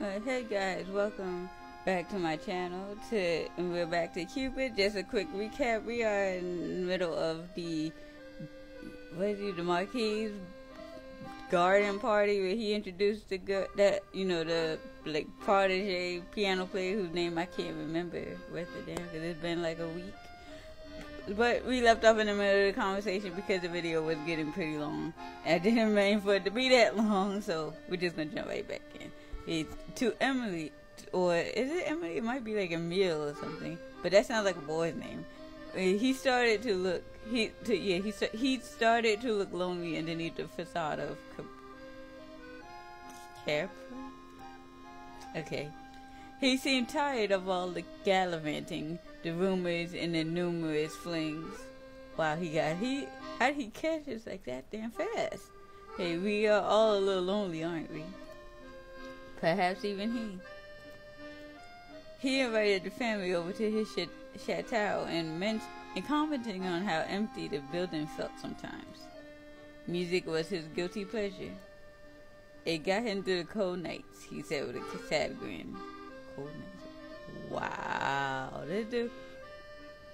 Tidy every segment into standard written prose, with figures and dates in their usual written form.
Hey guys, welcome back to my channel. We're back to Cupid. Just a quick recap. We are in the middle of the Marquis garden party where he introduced the like protege piano player whose name I can't remember worth a damn because it's been like a week. But we left off in the middle of the conversation because the video was getting pretty long. I didn't mean for it to be that long, so we're just gonna jump right back in. It's to Emily, or is it Emily? It might be like Emil or something, but that sounds like a boy's name. He started to look he started to look lonely underneath the facade of Capra. Okay. He seemed tired of all the gallivanting, the rumors, and the numerous flings. Wow, how did he catch us like that damn fast? Hey, we are all a little lonely, aren't we? Perhaps even he. He invited the family over to his chateau and commenting on how empty the building felt sometimes. Music was his guilty pleasure. It got him through the cold nights, he said with a sad grin. Cold nights. Wow, this dude.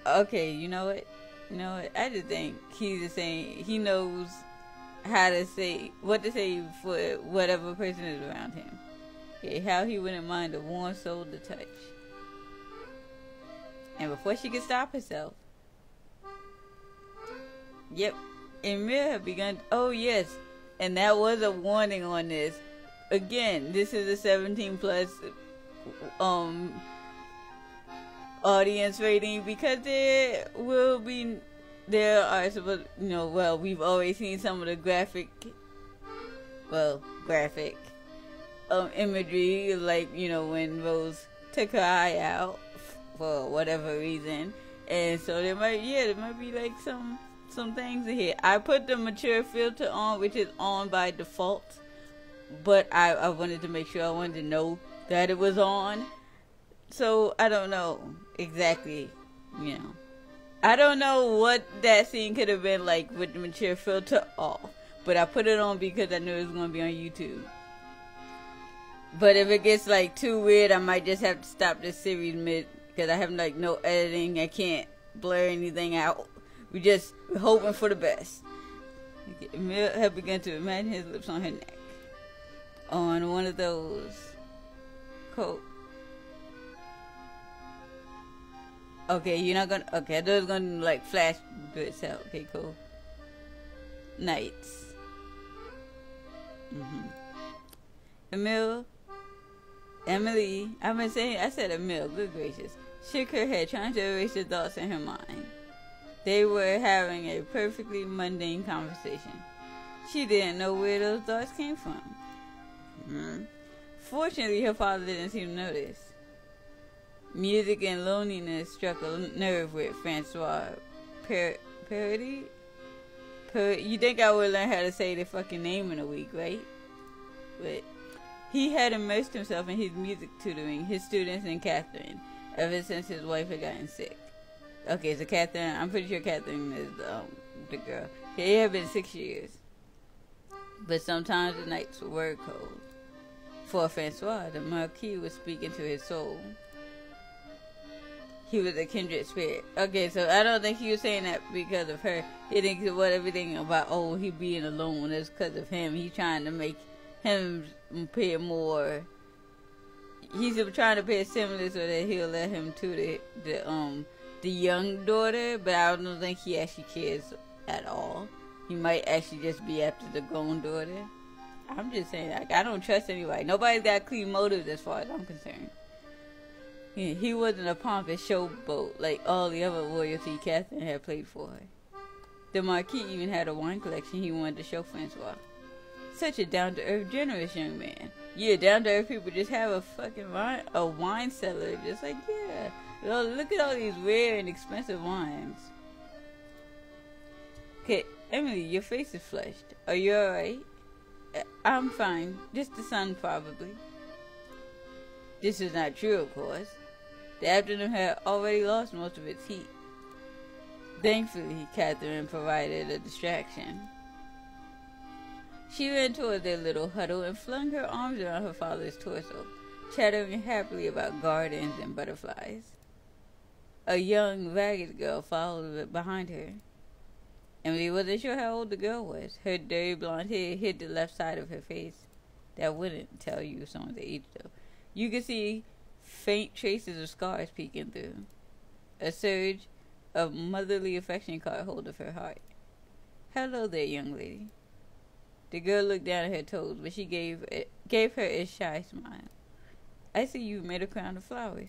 Okay, you know what? I just think he's just saying he knows what to say for whatever person is around him. Okay, how he wouldn't mind a warm soul to touch. And before she could stop herself, yep, Emil had begun. Oh yes, and that was a warning on this. Again, this is a 17 plus audience rating because there are supposed, we've always seen some of the graphic imagery, like, when Rose took her eye out for whatever reason, and so there might be like some things in here. I put the mature filter on, which is on by default, but I wanted to make sure, I wanted to know that it was on, so I don't know exactly, I don't know what that scene could have been like with the mature filter off, but I put it on because I knew it was going to be on YouTube. But if it gets like too weird, I might just have to stop this series mid, because I have like no editing. I can't blur anything out. We're hoping for the best. Emil had begun to imagine his lips on her neck, on one of those cold. Okay, you're not gonna. Okay, I thought it was gonna like flash to itself. Okay, cool. Nights. Emily, I said Emil, good gracious, shook her head, trying to erase the thoughts in her mind. They were having a perfectly mundane conversation. She didn't know where those thoughts came from. Fortunately, her father didn't seem to notice. Music and loneliness struck a nerve with Francois. Parody? You think I would learn how to say the fucking name in a week, right? But he had immersed himself in his music tutoring, his students, and Catherine, ever since his wife had gotten sick. Okay, so Catherine, I'm pretty sure Catherine is the girl. It had been 6 years. But sometimes the nights were cold. For Francois, the Marquis was speaking to his soul. He was a kindred spirit. Okay, so I don't think he was saying that because of her. He thinks about everything about, he being alone is because of him. He's trying to make him pay more. He's trying to pay similar so that he'll let him to the young daughter, but I don't think he actually cares at all. He might actually just be after the grown daughter. I'm just saying, like, I don't trust anybody. Nobody's got clean motives as far as I'm concerned. He wasn't a pompous showboat like all the other royalty Catherine had played for her. The Marquis even had a wine collection he wanted to show Francois. Such a down-to-earth, generous young man. Yeah, down-to-earth people just have a fucking wine cellar. Just like, yeah. Look at all these rare and expensive wines. Okay, Emily, your face is flushed. Are you alright? I'm fine. Just the sun, probably. This is not true, of course. The afternoon had already lost most of its heat. Thankfully, Catherine provided a distraction. She ran toward their little huddle and flung her arms around her father's torso. chattering happily about gardens and butterflies. A young, ragged girl followed behind her. Emily wasn't sure how old the girl was. Her dirty blonde hair hid the left side of her face. That wouldn't tell you someone's age, though. You could see faint traces of scars peeking through. A surge of motherly affection caught hold of her heart. "Hello there, young lady." The girl looked down at her toes, but she gave her a shy smile. "I see you made a crown of flowers.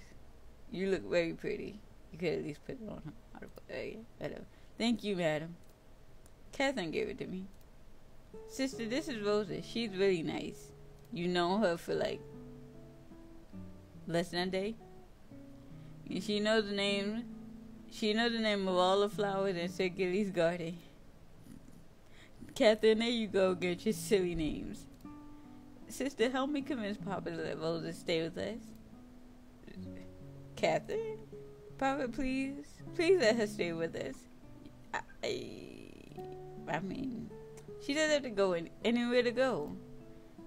You look very pretty. You could at least put it on her. Thank you, madam. Catherine gave it to me. Sister, this is Rosa. She's really nice. You know her for like less than a day. And she knows the name. She knows the name of all the flowers in Sir Gilly's garden. Catherine, there you go, get your silly names. Sister, help me convince Papa to let Rosa stay with us. Catherine, Papa, please let her stay with us. I mean, she doesn't have to go anywhere to go.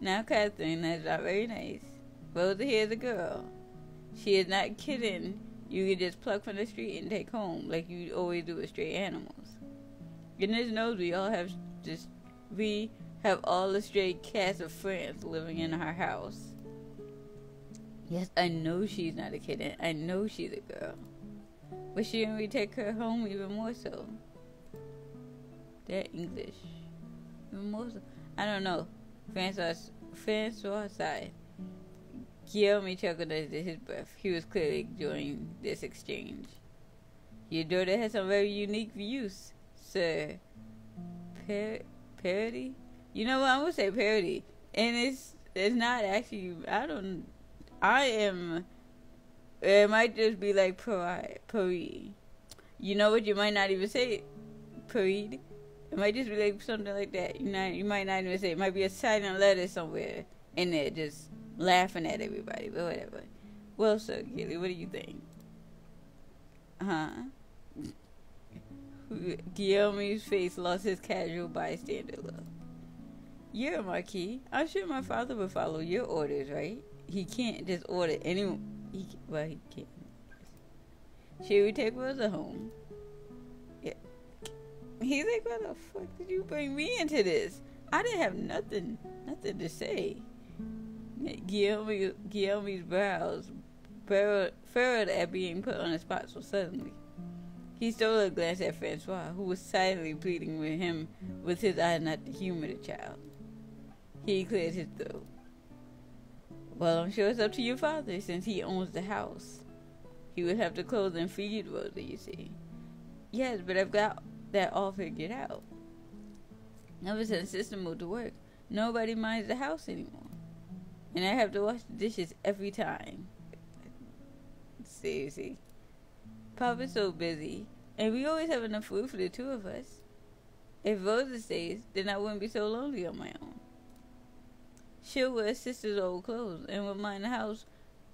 Now, Catherine, that's not very nice. Rosa here is a girl. She is not kidding. You can just pluck from the street and take home like you always do with stray animals. Goodness knows we have all the stray cats of France living in our house. Yes, I know she's not a kitten. I know she's a girl. But shouldn't we take her home even more so? They're English. Even more so. I don't know. Francois sighed. Guillaume chuckled under his breath. He was clearly enjoying this exchange. Your daughter has some very unique views, sir. Parody? You know what? I'm gonna say parody. And it's not actually, it might just be like parade. You know what? You might not even say parade. It might just be like something like that. You might not even say it. It might be a silent letter somewhere in there just laughing at everybody, but whatever. Well, so, Gilly, what do you think? Guillaume's face lost his casual bystander look. You're a Marquis. I'm sure my father would follow your orders, right? He can't just order anyone. He can't. Should we take Rosa home? Yeah. He's like, what the fuck did you bring me into this? I didn't have nothing to say. Guillaume's brows furrowed at being put on the spot so suddenly. He stole a glance at Francois, who was silently pleading with him with his eyes not to humor the child. He cleared his throat. Well, I'm sure it's up to your father, since he owns the house. He would have to clothe and feed Rosa, you see. Yes, but I've got that all figured out. Ever since System moved to work, nobody minds the house anymore. And I have to wash the dishes every time. Seriously. Papa's so busy, and we always have enough food for the two of us. If Rosa stays, then I wouldn't be so lonely on my own. She'll wear sister's old clothes and will mind the house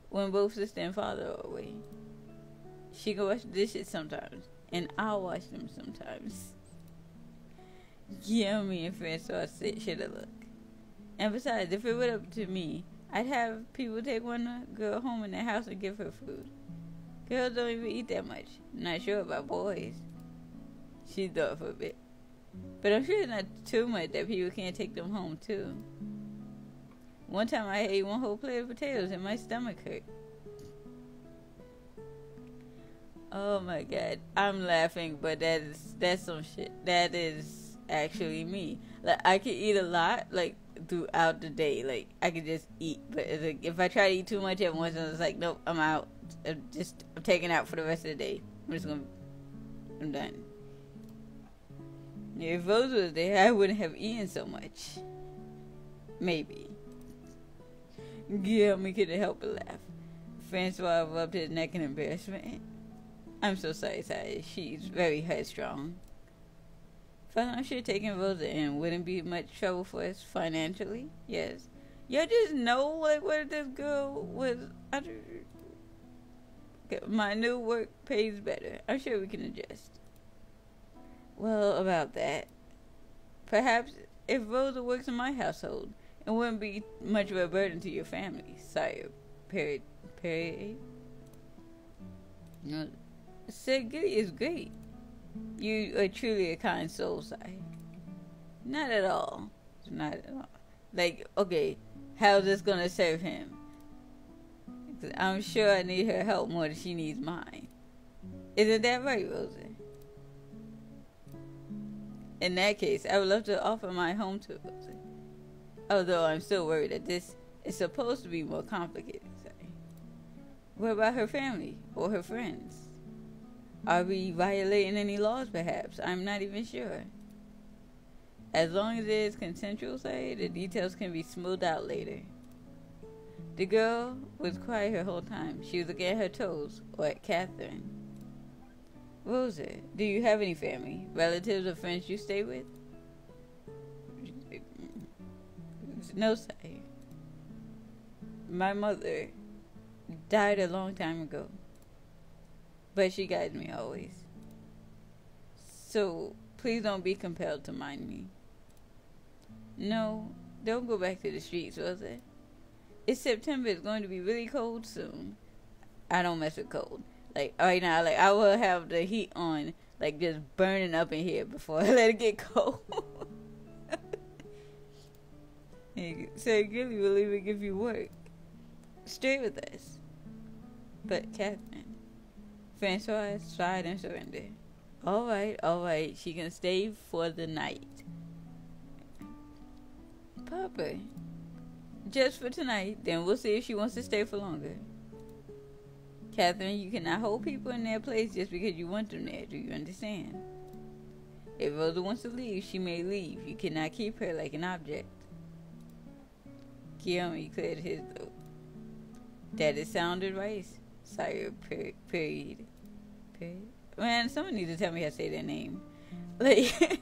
when both sister and father are away. She can wash the dishes sometimes, and I'll wash them sometimes. Guillaume and Francois should have looked. And besides, if it were up to me, I'd have people take one girl home in their house and give her food. Girls don't even eat that much. I'm not sure about boys. She thought for a bit. But I'm sure it's not too much that people can't take them home, too. One time I ate one whole plate of potatoes and my stomach hurt. Oh my god. I'm laughing, but that's some shit. That is actually me. Like, I can eat a lot, like, throughout the day. Like, I could just eat. But it's like, if I try to eat too much at once, it's like, nope, I'm out. I'm taking out for the rest of the day. I'm done. If Rose was there, I wouldn't have eaten so much. Maybe. Guillaume couldn't help but laugh. Francois rubbed his neck in embarrassment. I'm so sorry, Sire. She's very headstrong. But I'm sure taking Rosa in wouldn't be much trouble for us financially. Yes. Y'all just know, like, what this girl was. My new work pays better. I'm sure we can adjust. Well, about that. Perhaps if Rosa works in my household, it wouldn't be much of a burden to your family, Sire Perry. No, said Gilly is great. You are truly a kind soul, Sai. Not at all. Not at all. Like, okay, how's this gonna serve him? I'm sure I need her help more than she needs mine. Isn't that right, Rosie? In that case, I would love to offer my home to Rosie. Although I'm still worried that this is supposed to be more complicated. Sorry. What about her family or her friends? Are we violating any laws, perhaps? I'm not even sure. As long as it is consensual, say, the details can be smoothed out later. The girl was quiet her whole time. She was looking at her toes, or at Catherine. Rosa, do you have any family, relatives, or friends you stay with? No, say. My mother died a long time ago, but she guides me always. So please don't be compelled to mind me. No, don't go back to the streets, Rosa. It's September. It's going to be really cold soon. I don't mess with cold. Like, right now, like, I will have the heat on, like, just burning up in here before I let it get cold. So, Gilly will even give you work. Stay with us. But, Catherine, Francois sighed and surrendered. All right. She can stay for the night. Papa, just for tonight, then we'll see if she wants to stay for longer. Catherine, you cannot hold people in their place just because you want them there. Do you understand? If Rosa wants to leave, she may leave. You cannot keep her like an object. Guillaume cleared his throat. That it sounded right, sire. Period. Man, someone needs to tell me how to say their name. Like,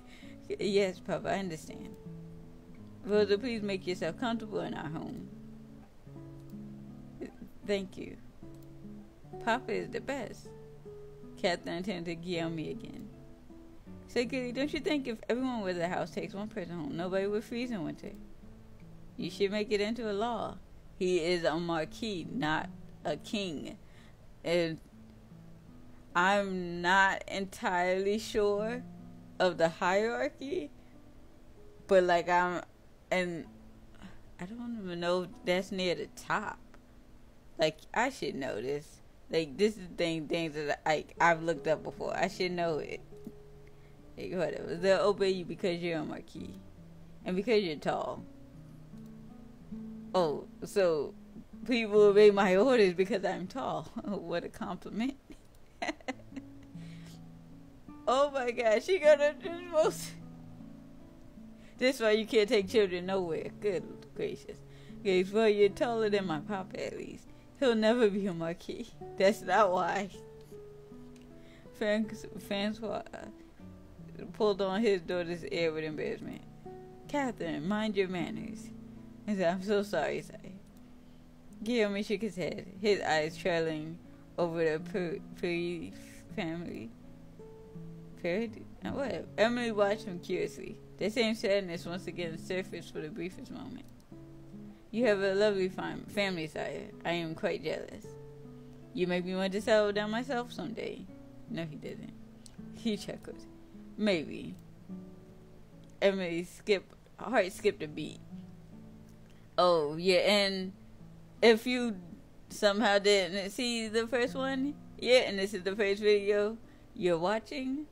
yes, Papa, I understand. Rosa, please make yourself comfortable in our home. Thank you. Papa is the best. Catherine turned to Guillaume again. Say, Gilly, don't you think if everyone with a house takes one person home, nobody would freeze in winter? You should make it into a law. He is a marquis, not a king. And I'm not entirely sure of the hierarchy, but like and I don't even know if that's near the top. Like, I should know this. Like, this is things that I've looked up before. I should know it. Like, whatever. They'll obey you because you're a marquis. And because you're tall. Oh, so people obey my orders because I'm tall. What a compliment. Oh my God, she got a most. This why you can't take children nowhere. Good gracious. Okay, well, you're taller than my papa at least. He'll never be a marquis. That's not why. Francois pulled on his daughter's ear with embarrassment. Catherine, mind your manners. He said, I'm so sorry, Sai. Guillaume shook his head, his eyes trailing over the Peri family. What? Emily watched him curiously. The same sadness once again surfaced for the briefest moment. You have a lovely family, sire. I am quite jealous. You make me want to settle down myself someday. No, he didn't. He chuckled. Maybe. Emily's heart skipped a beat. Oh, yeah, and if you somehow didn't see the first one, yeah, and this is the first video you're watching,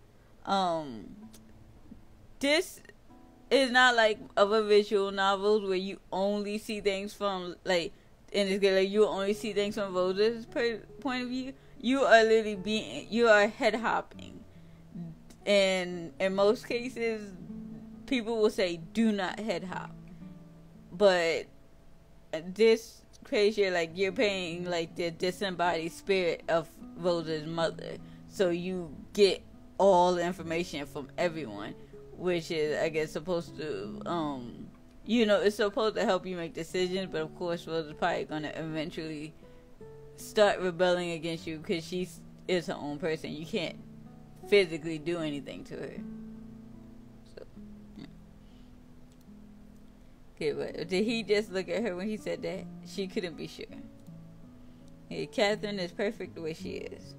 this is not like other visual novels where you only see things from, like, and it's like you only see things from Rosa's point of view. You are literally you are head hopping. And in most cases, people will say, do not head hop. But this crazy, like, you're paying, like, the disembodied spirit of Rosa's mother. So you get all the information from everyone, which is, I guess, supposed to, it's supposed to help you make decisions. But of course, Rosa's probably going to eventually start rebelling against you because she is her own person. You can't physically do anything to her. So, yeah. Okay, but did he just look at her when he said that? She couldn't be sure. Hey, Catherine is perfect the way she is.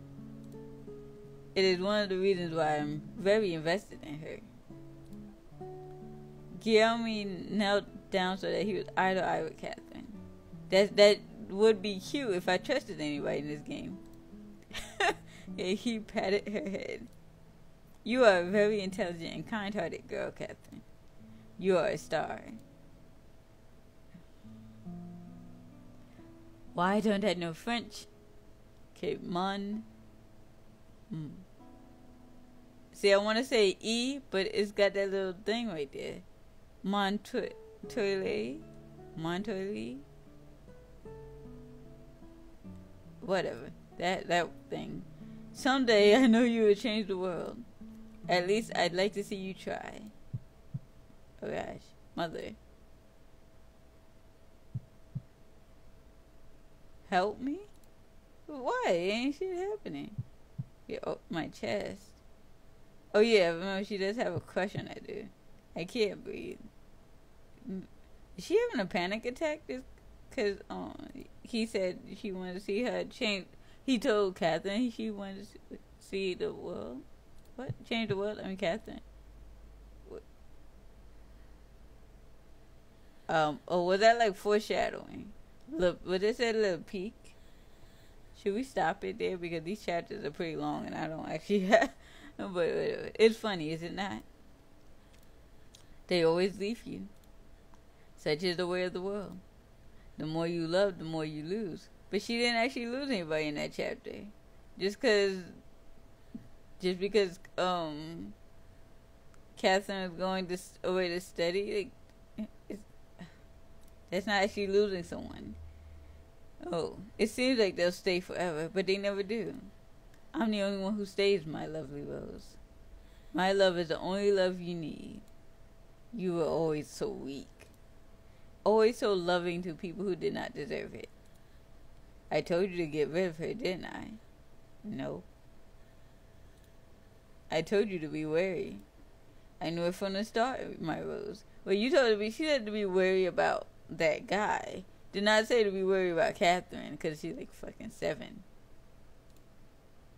It is one of the reasons why I'm very invested in her. Guillaume knelt down so that he was eye to eye with Catherine. That would be cute if I trusted anybody in this game. And he patted her head. You are a very intelligent and kind-hearted girl, Catherine. You are a star. Why don't I know French? Okay, mon. See, I want to say E, but it's got that little thing right there. Montoile. Whatever. That thing. Someday I know you will change the world. At least I'd like to see you try. Oh gosh. Mother. Help me? Why? Ain't shit happening. Yeah, oh, my chest. Oh yeah, remember she does have a crush on that dude. I can't breathe. Is she having a panic attack? Just because he said she wanted to see her change. He told Catherine she wanted to see the world. What? Change the world? I mean, Catherine. What? Was that like foreshadowing? Look, was this a little peek? Should we stop it there? Because these chapters are pretty long and I don't actually have. But it's funny, is it not? They always leave you. Such is the way of the world. The more you love, the more you lose. But she didn't actually lose anybody in that chapter. Just because Catherine is going away to study, that's not actually losing someone. Oh, it seems like they'll stay forever, but they never do. I'm the only one who stays, my lovely Rose. My love is the only love you need. You were always so weak. Always so loving to people who did not deserve it. I told you to get rid of her, didn't I? No. I told you to be wary. I knew it from the start, my Rose. Well, you told me, she said to be wary about that guy. Did not say to be worried about Catherine, because she's like fucking 7.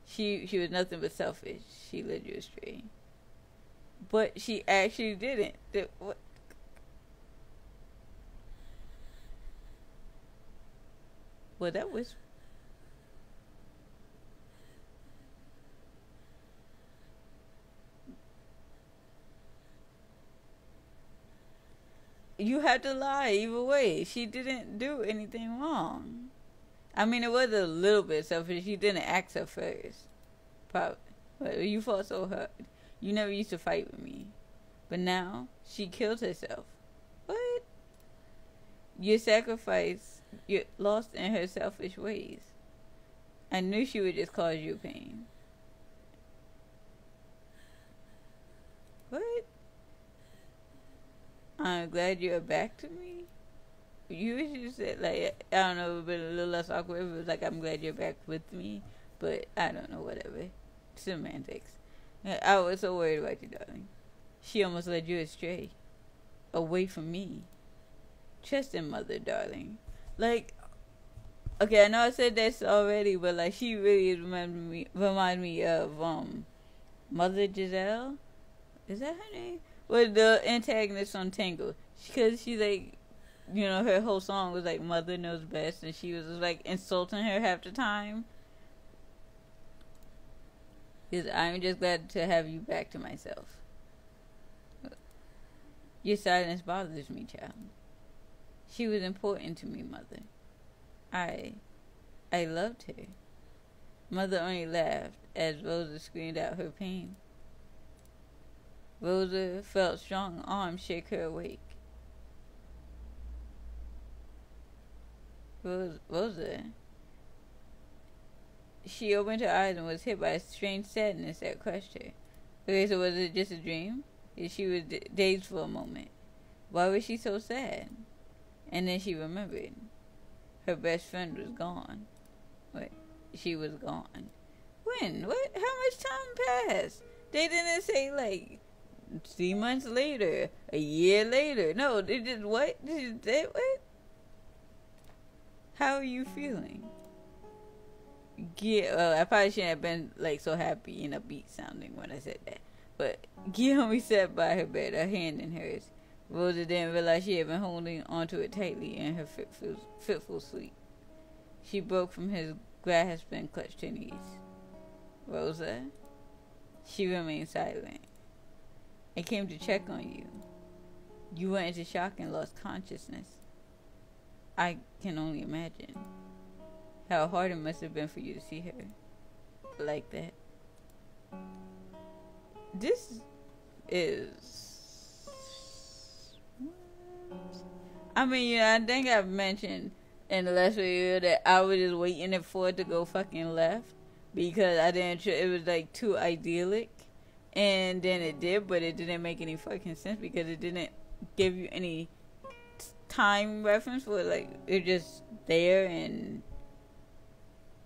She was nothing but selfish. She led you astray. But she actually didn't. What? Well, that was... You had to lie either way. She didn't do anything wrong. I mean, it was a little bit selfish. She didn't ask her first. Probably. But you fought so hard. You never used to fight with me. But now, she killed herself. What? Your sacrifice, you're lost in her selfish ways. I knew she would just cause you pain. What? I'm glad you're back to me. You just said, like, I don't know, it would have been a little less awkward if it was like, I'm glad you're back with me. But I don't know, whatever. Semantics. I was so worried about you, darling. She almost led you astray. Away from me. Trust in mother, darling. Like, okay, I know I said this already, but like, she really remind me of Mother Giselle. Is that her name? Well, the antagonist on Tangled. Because she like, you know, her whole song was like, mother knows best, and she was like insulting her half the time. Because I'm just glad to have you back to myself. Your silence bothers me, child. She was important to me, mother. I loved her. Mother only laughed as Rosa screamed out her pain. Rosa felt strong arms shake her awake. Rosa. She opened her eyes and was hit by a strange sadness that crushed her. Okay, so was it just a dream? She was dazed for a moment. Why was she so sad? And then she remembered. Her best friend was gone. What? She was gone. When? What? How much time passed? They didn't say, like, 3 months later, a year later. No, they did what? What? How are you feeling? I probably shouldn't have been like so happy and upbeat sounding when I said that. But Guillaume sat by her bed, her hand in hers. Rosa didn't realize she had been holding onto it tightly in her fitful sleep. She broke from his grasp and clutched her knees. Rosa? She remained silent. I came to check on you. You went into shock and lost consciousness. I can only imagine how hard it must have been for you to see her like that. This is... I mean, you know, I think I've mentioned in the last video that I was just waiting for it to go fucking left because I didn't. It was like too idyllic, and then it did, but it didn't make any fucking sense because it didn't give you any time reference for it. Like it just there, and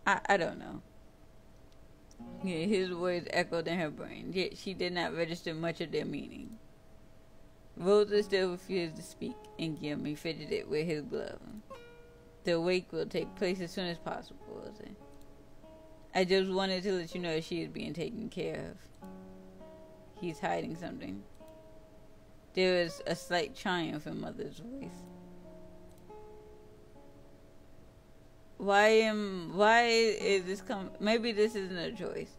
I don't know. Yeah, his words echoed in her brain, yet she did not register much of their meaning. Rosa still refused to speak, and Guillermo fidgeted with his glove. The wake will take place as soon as possible, Rosa. I just wanted to let you know she is being taken care of. He's hiding something. There was a slight triumph in Mother's voice. Why is this maybe this isn't a choice.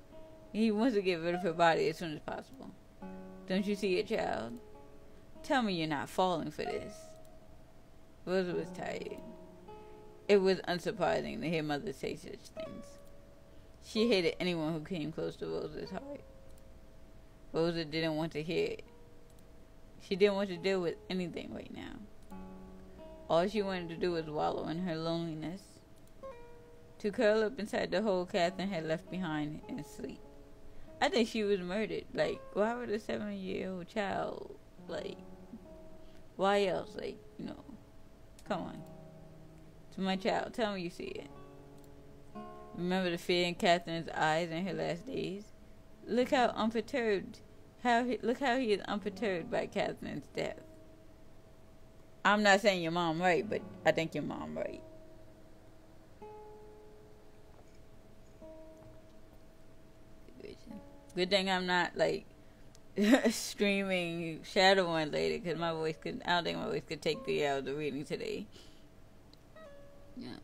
He wants to get rid of her body as soon as possible. Don't you see it, child? Tell me you're not falling for this. Rosa was tired. It was unsurprising to hear Mother say such things. She hated anyone who came close to Rosa's heart. Rosa didn't want to hear it. She didn't want to deal with anything right now. All she wanted to do was wallow in her loneliness. To curl up inside the hole Catherine had left behind and sleep. I think she was murdered. Like, why would a 7-year-old child, like, why else? Like, you know, come on. To my child, tell me you see it. Remember the fear in Catherine's eyes in her last days? Look how unperturbed, look how he is unperturbed by Catherine's death. I'm not saying your mom right, but I think your mom right. Good thing I'm not like streaming Shadowrun later because my voice could. I don't think my voice could take 3 hours of reading today. Yeah,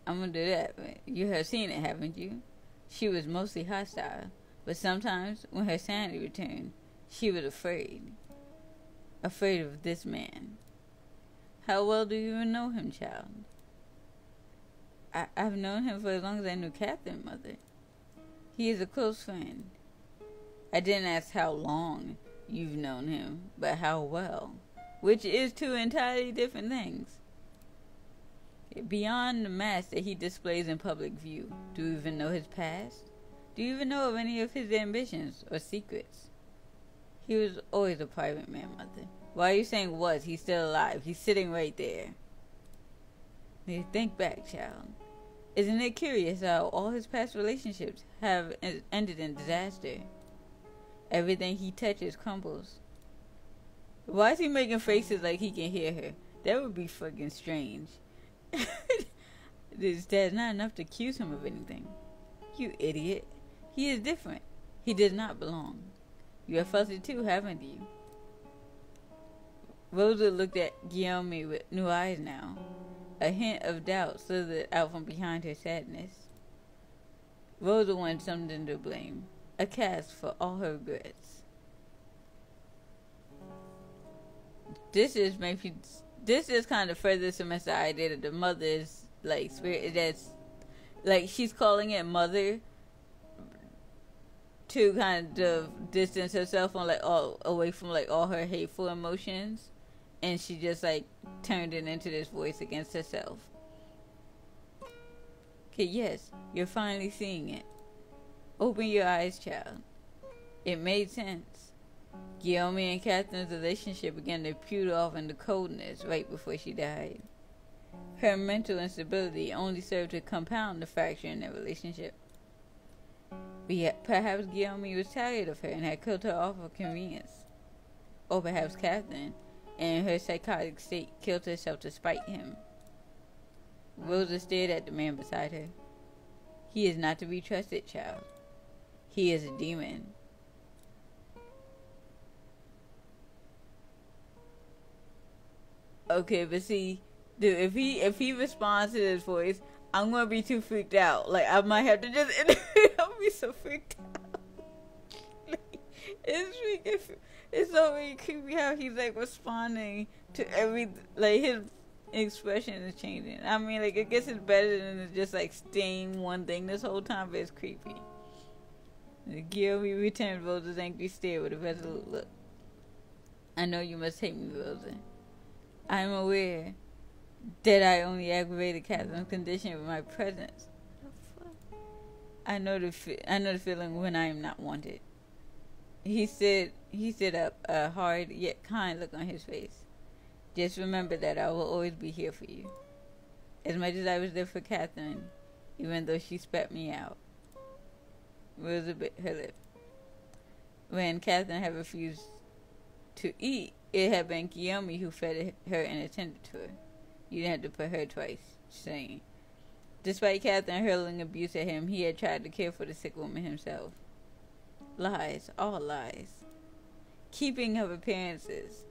I'm gonna do that. But you have seen it, haven't you? She was mostly hostile, but sometimes when her sanity returned, she was afraid. Afraid of this man. How well do you even know him, child? I've known him for as long as I knew Catherine, Mother. He is a close friend. I didn't ask how long you've known him, but how well, which is two entirely different things. Beyond the mask that he displays in public view, do you even know his past? Do you even know of any of his ambitions or secrets? He was always a private man, Mother. Why are you saying was? He's still alive. He's sitting right there. Think back, child. Isn't it curious how all his past relationships have ended in disaster? Everything he touches crumbles. Why is he making faces like he can hear her? That would be fucking strange. That's not enough to accuse him of anything. You idiot. He is different. He does not belong. You have felt it too, haven't you? Rosa looked at Guillaume with new eyes now. A hint of doubt slithered out from behind her sadness. Rosa wanted something to blame. A cast for all her regrets. This is kind of further cements the idea that the mother's like spirit that's like she's calling it mother to kind of distance herself from like all away from like all her hateful emotions, and she just like turned it into this voice against herself. Okay, yes, you're finally seeing it. Open your eyes, child. It made sense. Guillaume and Catherine's relationship began to pewter off into coldness right before she died. Her mental instability only served to compound the fracture in their relationship. Perhaps Guillaume was tired of her and had killed her off of convenience. Or perhaps Catherine, in her psychotic state, killed herself to spite him. Rosa stared at the man beside her. He is not to be trusted, child. He is a demon. Okay, but see, dude, if he responds to this voice, I'm gonna be too freaked out. Like, I might have to just I'll be so freaked out. Like, it's so really creepy how he's like responding to every, like, his expression is changing. I mean, like, I guess it's better than just like staying one thing this whole time, but it's creepy. Guillermo returned Rosa's angry stare with a resolute look. I know you must hate me, Rosa. I am aware that I only aggravated Catherine's condition with my presence. I know the feeling when I am not wanted. He stood up, a hard yet kind look on his face. Just remember that I will always be here for you. As much as I was there for Catherine, even though she spat me out. Rosa bit her lip. When Catherine had refused to eat, it had been Guillaume who fed her and attended to her. You didn't have to put her twice, saying. Despite Catherine hurling abuse at him, he had tried to care for the sick woman himself. Lies, all lies. Keeping up appearances.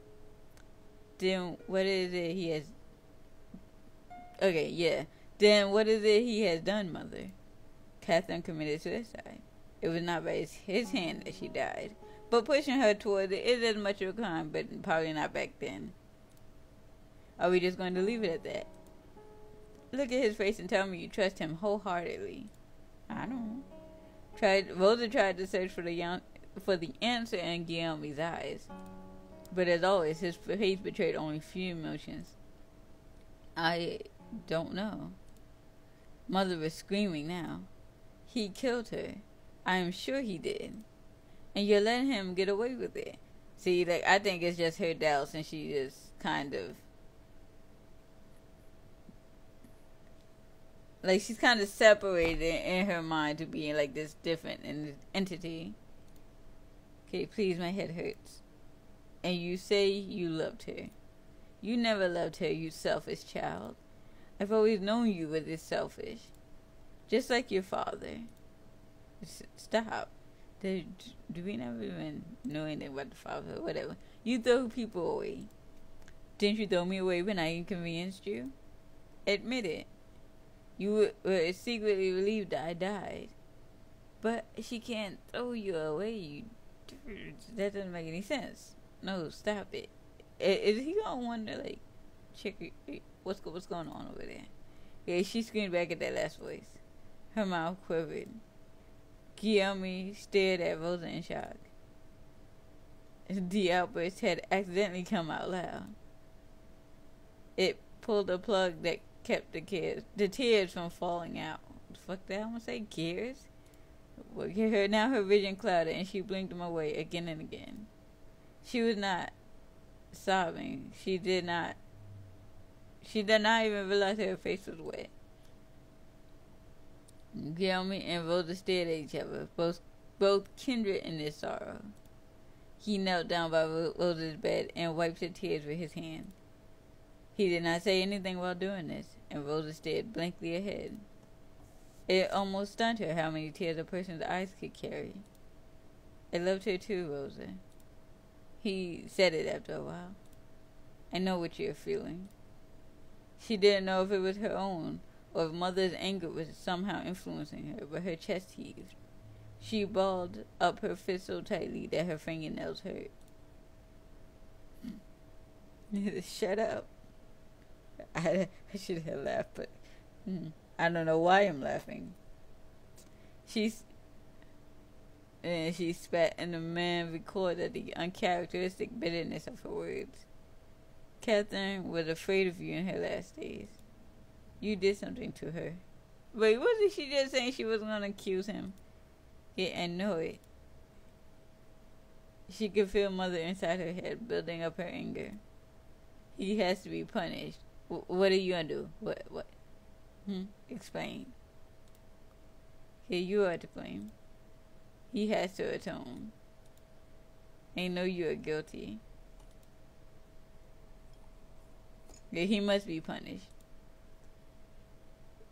Then what is it he has... Okay, yeah. Then what is it he has done, Mother? Catherine committed suicide. It was not by his hand that she died. But pushing her toward it is as much of a crime, but probably not back then. Are we just going to leave it at that? Look at his face and tell me you trust him wholeheartedly. I don't. Rosa tried to search for the answer in Guillaume's eyes. But as always, his face betrayed only few emotions. I don't know. Mother was screaming now. He killed her. I am sure he did. And you're letting him get away with it. See, like, I think it's just her doubts, and she just kind of... Like, she's kind of separated in her mind to being, like, this different entity. Okay, please, my head hurts. And you say you loved her. You never loved her, you selfish child. I've always known you were this selfish. Just like your father. Stop. Do we never even know anything about the father? Whatever. You throw people away. Didn't you throw me away when I inconvenienced you? Admit it. You were secretly relieved I died. But she can't throw you away. That doesn't make any sense. No, stop it. Is he gonna wonder, like, check what's going on over there? Yeah, she screamed back at that last voice. Her mouth quivered. Guillaume stared at Rosa in shock. The outburst had accidentally come out loud. It pulled a plug that kept the tears from falling out. What the fuck did I want to say? Gears? Well, now her vision clouded and she blinked them away again and again. She was not sobbing. She did not even realize her face was wet. Guillaume and Rosa stared at each other, both kindred in their sorrow. He knelt down by Rosa's bed and wiped her tears with his hand. He did not say anything while doing this, and Rosa stared blankly ahead. It almost stunned her how many tears a person's eyes could carry. I loved her too, Rosa. He said it after a while. I know what you're feeling. She didn't know if it was her own, or if Mother's anger was somehow influencing her, but her chest heaved. She balled up her fist so tightly that her fingernails hurt. Shut up. I should have laughed, but I don't know why I'm laughing. She spat, and the man recorded the uncharacteristic bitterness of her words. Catherine was afraid of you in her last days. You did something to her. Wait, wasn't she just saying she was going to accuse him? Yeah, I know it. She could feel Mother inside her head, building up her anger. He has to be punished. What are you going to do? What? Explain. Here you are to blame. He has to atone. They know you are guilty. Yeah, he must be punished.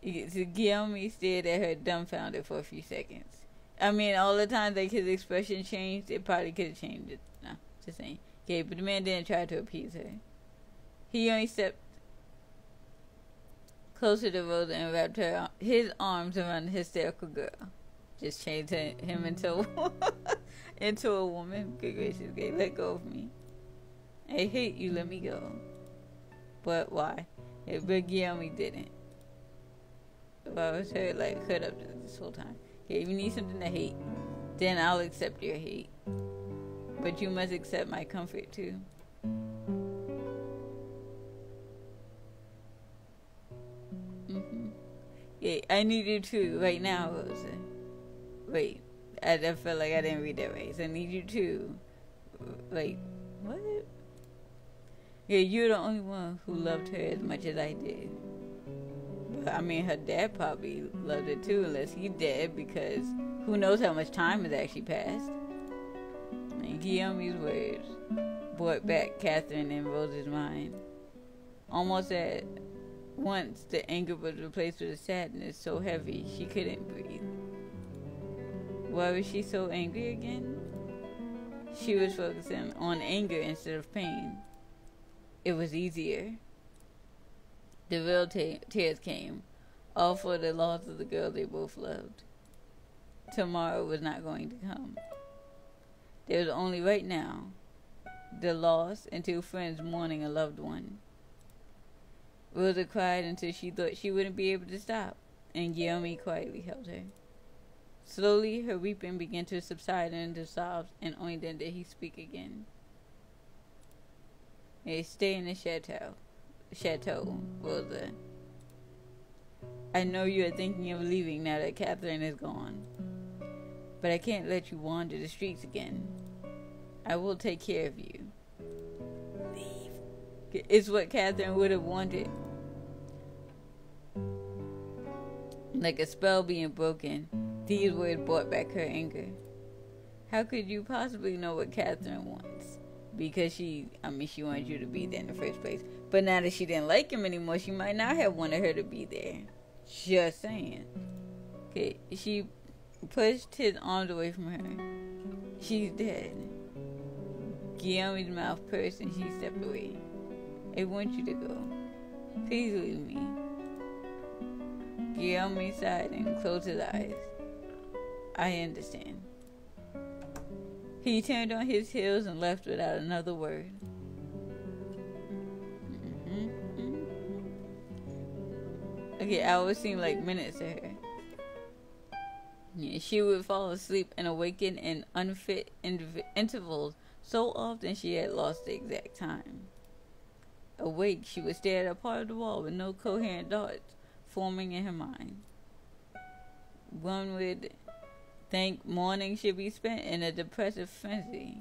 Guillaume stared at her dumbfounded for a few seconds. I mean, all the time that his expression changed, it probably could have changed it. No, just saying. Okay, but the man didn't try to appease her. He only stepped closer to Rosa and wrapped his arms around the hysterical girl. Just changed him into into a woman. Good gracious, okay, let go of me. I hate you, let me go. But why? But Guillaume didn't. If I was her, like, cut up this whole time. Okay, if you need something to hate, then I'll accept your hate. But you must accept my comfort too. Yeah, I need you too, right now, Rosa. Wait, I felt like I didn't read that right. So I need you too. Wait, what? Yeah, you're the only one who loved her as much as I did. But I mean, her dad probably loved her too, unless he's dead, because who knows how much time has actually passed. And Guillaume's words brought back Catherine and Rose's mind. Almost at once, the anger was replaced with a sadness so heavy she couldn't breathe. Why was she so angry again? She was focusing on anger instead of pain. It was easier. The real tears came, all for the loss of the girl they both loved. Tomorrow was not going to come. There was only right now, the loss and two friends mourning a loved one. Rosa cried until she thought she wouldn't be able to stop, and Guillaume quietly held her. Slowly, her weeping began to subside into sobs, and only then did he speak again. They stay in the chateau, Rosa. I know you are thinking of leaving now that Catherine is gone, but I can't let you wander the streets again. I will take care of you. Leave. It's what Catherine would have wanted. Like a spell being broken, these words brought back her anger. How could you possibly know what Catherine wants? Because she wanted you to be there in the first place. But now that she didn't like him anymore, she might not have wanted her to be there. Just saying. Okay, she pushed his arms away from her. She's dead. Guillaume's mouth pursed and she stepped away. I want you to go. Please leave me. Guillaume sighed and closed his eyes. I understand. He turned on his heels and left without another word. Okay, hours seemed like minutes to her. Yeah, she would fall asleep and awaken in unfit intervals so often she had lost the exact time. Awake, she would stare at a part of the wall with no coherent thoughts forming in her mind. One would think morning should be spent in a depressive frenzy.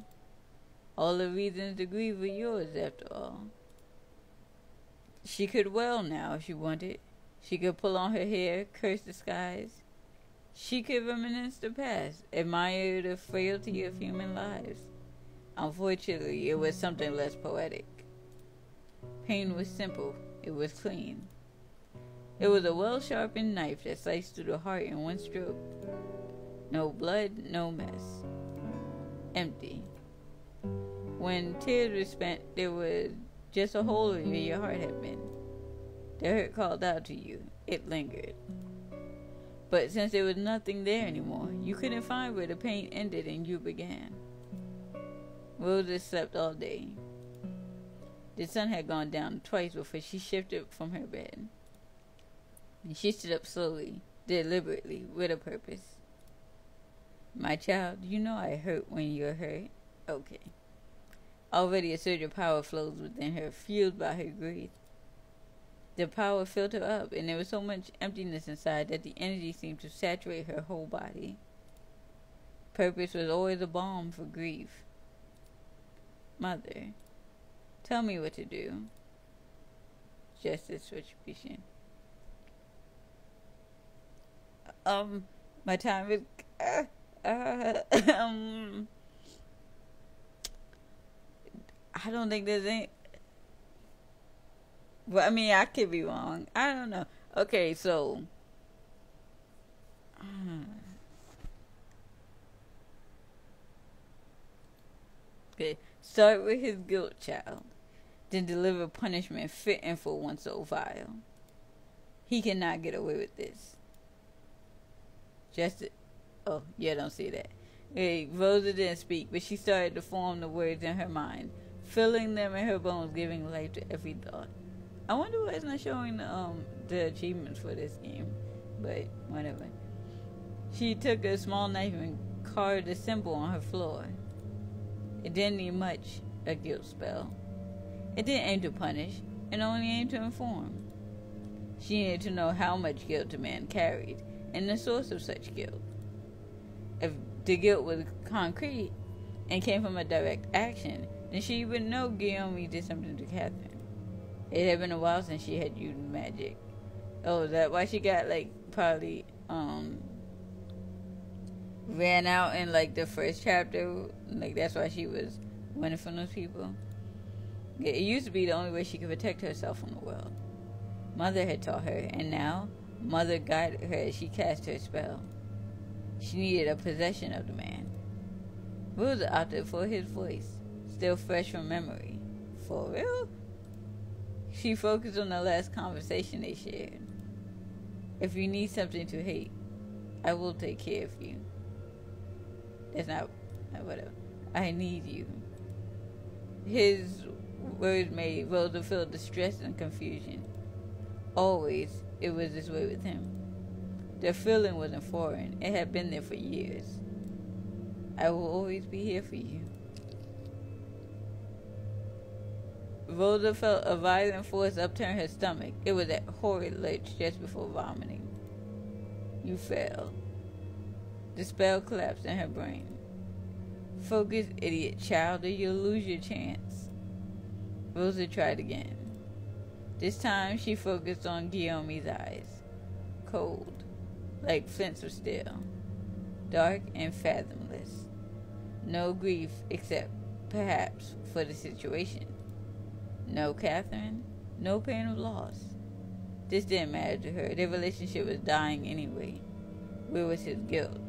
All the reasons to grieve were yours, after all. She could wail now if she wanted. She could pull on her hair, curse the skies. She could reminisce the past, admire the frailty of human lives. Unfortunately, it was something less poetic. Pain was simple. It was clean. It was a well-sharpened knife that sliced through the heart in one stroke. No blood, no mess. Empty. When tears were spent, there was just a hole where your heart had been. The hurt called out to you. It lingered. But since there was nothing there anymore, you couldn't find where the pain ended and you began. Rosa slept all day. The sun had gone down twice before she shifted from her bed. And she stood up slowly, deliberately, with a purpose. My child, you know I hurt when you're hurt. Okay. Already a surge of power flows within her, fueled by her grief. The power filled her up, and there was so much emptiness inside that the energy seemed to saturate her whole body. Purpose was always a balm for grief. Mother, tell me what to do. Justice, retribution. My time is... I don't think there's any... Well, I mean, I could be wrong. I don't know. Okay, so Okay. Start with his guilt child, then deliver punishment fitting for one so vile. He cannot get away with this. Just, oh, yeah, don't see that. Hey, Rosa didn't speak, but she started to form the words in her mind, filling them in her bones, giving life to every thought. I wonder why it's not showing the achievements for this game, but whatever. She took a small knife and carved a symbol on her floor. It didn't need much, a guilt spell. It didn't aim to punish, it only aimed to inform. She needed to know how much guilt the man carried, and the source of such guilt. If the guilt was concrete and came from a direct action, then she would know Guillaume did something to Catherine. It had been a while since she had used magic. Oh, is that why she got, like, probably, ran out in, like, the first chapter? Like, that's why she was running from those people? Yeah, it used to be the only way she could protect herself from the world. Mother had taught her, and now, Mother guided her as she cast her spell. She needed a possession of the man. Rosa opted for his voice, still fresh from memory. For real? She focused on the last conversation they shared. If you need something to hate, I will take care of you. That's not whatever. I need you. His words made Rosa feel distress and confusion. Always, it was this way with him. The feeling wasn't foreign. It had been there for years. I will always be here for you. Rosa felt a violent force upturn her stomach. It was that horrid lurch just before vomiting. You failed. The spell collapsed in her brain. Focus, idiot child, or you'll lose your chance. Rosa tried again. This time she focused on Guillaume's eyes. Cold, like flints of steel. Dark and fathomless. No grief except, perhaps, for the situation. No Catherine, no pain of loss. This didn't matter to her. Their relationship was dying anyway. Where was his guilt?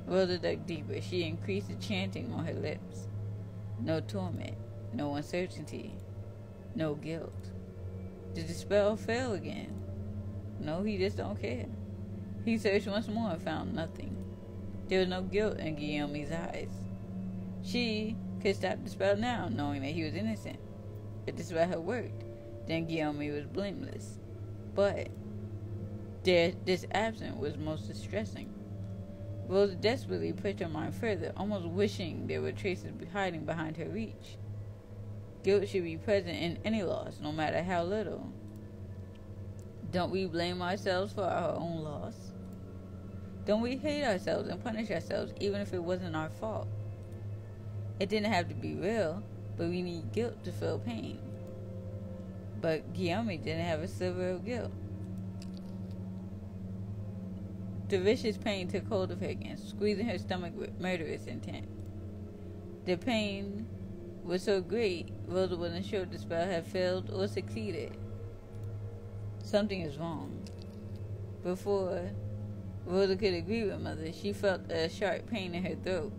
Rosa dug deeper. She increased the chanting on her lips. No torment, no uncertainty, no guilt. Did the spell fail again? No, he just don't care. He searched once more and found nothing. There was no guilt in Guillaume's eyes. She could stop the spell now, knowing that he was innocent. If the spell had worked, then Guillaume was blameless. But this absence was most distressing. Rosa desperately pushed her mind further, almost wishing there were traces hiding behind her reach. Guilt should be present in any loss, no matter how little. Don't we blame ourselves for our own loss? Don't we hate ourselves and punish ourselves even if it wasn't our fault? It didn't have to be real, but we need guilt to feel pain. But Guillaume didn't have a sliver of guilt. The vicious pain took hold of her again, squeezing her stomach with murderous intent. The pain was so great, Rosa wasn't sure if the spell had failed or succeeded. Something is wrong. Before Rosa could agree with Mother, she felt a sharp pain in her throat.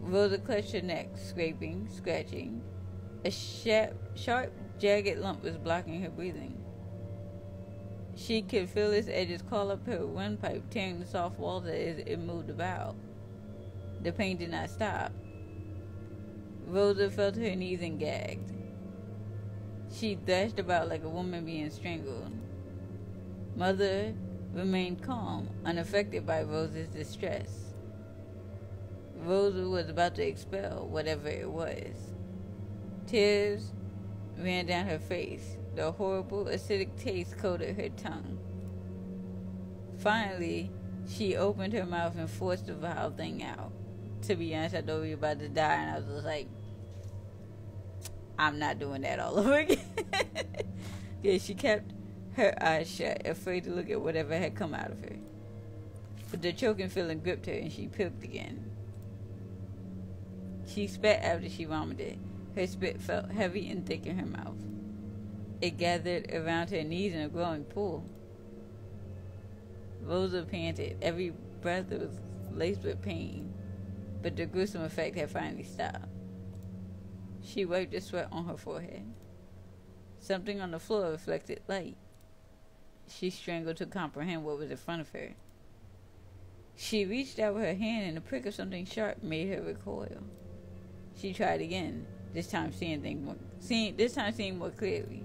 Rosa clutched her neck, scraping, scratching. A sharp, jagged lump was blocking her breathing. She could feel its edges crawl up her windpipe, tearing the soft walls as it moved about. The pain did not stop. Rosa felt her knees and gagged. She thrashed about like a woman being strangled. Mother remained calm, unaffected by Rosa's distress. Rosa was about to expel whatever it was. Tears ran down her face. The horrible, acidic taste coated her tongue. Finally, she opened her mouth and forced the vile thing out. To be honest, I thought we were about to die, and I was just like, I'm not doing that all over again. Yeah, she kept her eyes shut, afraid to look at whatever had come out of her. But the choking feeling gripped her, and she puked again. She spat after she vomited. Her spit felt heavy and thick in her mouth. It gathered around her knees in a growing pool. Rosa panted. Every breath was laced with pain, but the gruesome effect had finally stopped. She wiped the sweat on her forehead. Something on the floor reflected light. She struggled to comprehend what was in front of her. She reached out with her hand, and the prick of something sharp made her recoil. She tried again, this time seeing more clearly.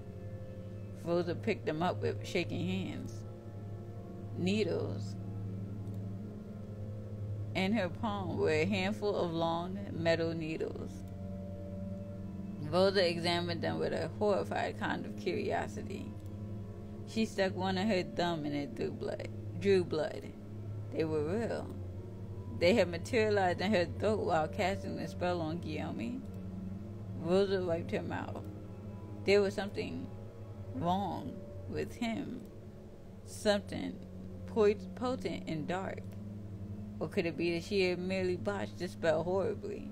Rosa picked them up with shaking hands. Needles. In her palm were a handful of long metal needles. Rosa examined them with a horrified kind of curiosity. She stuck one in her thumb and it drew blood. They were real. They had materialized in her throat while casting the spell on Guillaume. Rosa wiped her mouth. There was something wrong with him. Something potent and dark. Or could it be that she had merely botched the spell horribly?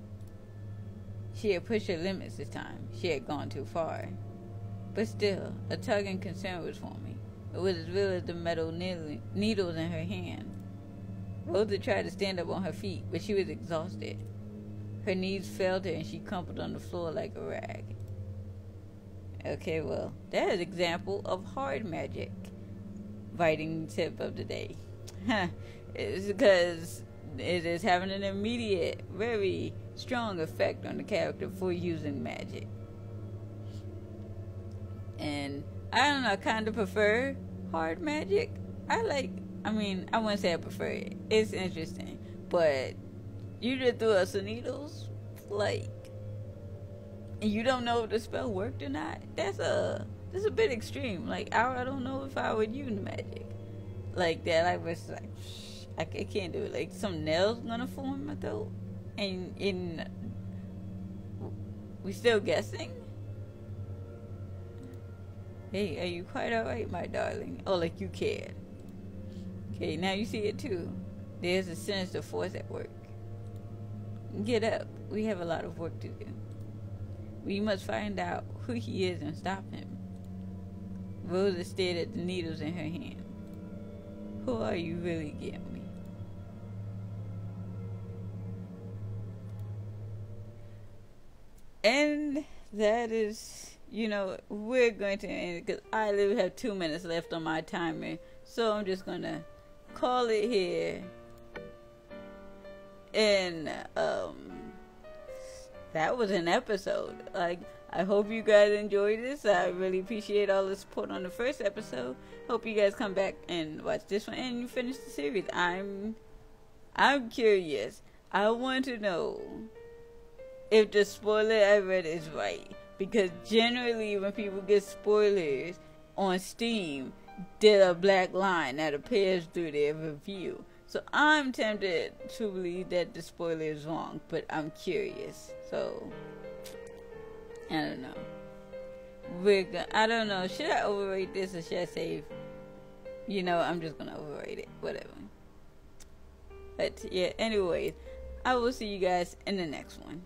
She had pushed her limits this time. She had gone too far. But still, a tug and concern was forming. It was as real as the metal needles in her hand. Rosa tried to stand up on her feet, but she was exhausted. Her knees failed her and she crumpled on the floor like a rag. Okay, well, that is an example of hard magic. Writing tip of the day. It's because it is having an immediate, very strong effect on the character for using magic. And I don't know, I kind of prefer hard magic. I wouldn't say I prefer it. It's interesting. But you just threw us some needles, and you don't know if the spell worked or not. That's a bit extreme. I don't know if I would use magic like that. I was like, I can't do it. Like, some nails gonna form in my throat, and we still guessing. Hey, are you quite alright, my darling? Oh, like you cared. Okay, now you see it too. There's a sinister force at work. Get up. We have a lot of work to do. We must find out who he is and stop him. Rosa stared at the needles in her hand. Who are you really, Guillaume? And that is, we're going to end it because I literally have 2 minutes left on my timer. So I'm just going to call it here. And that was an episode. I hope you guys enjoyed this. I really appreciate all the support on the first episode. Hope you guys come back and watch this one and you finish the series. I'm curious. I want to know if the spoiler I read is right. Because generally when people get spoilers on Steam, there's a black line that appears through their review. So I'm tempted to believe that the spoiler is wrong, but I'm curious. So, I don't know. I don't know. Should I overrate this or should I save? I'm just going to overrate it. Whatever. But yeah, anyways, I will see you guys in the next one.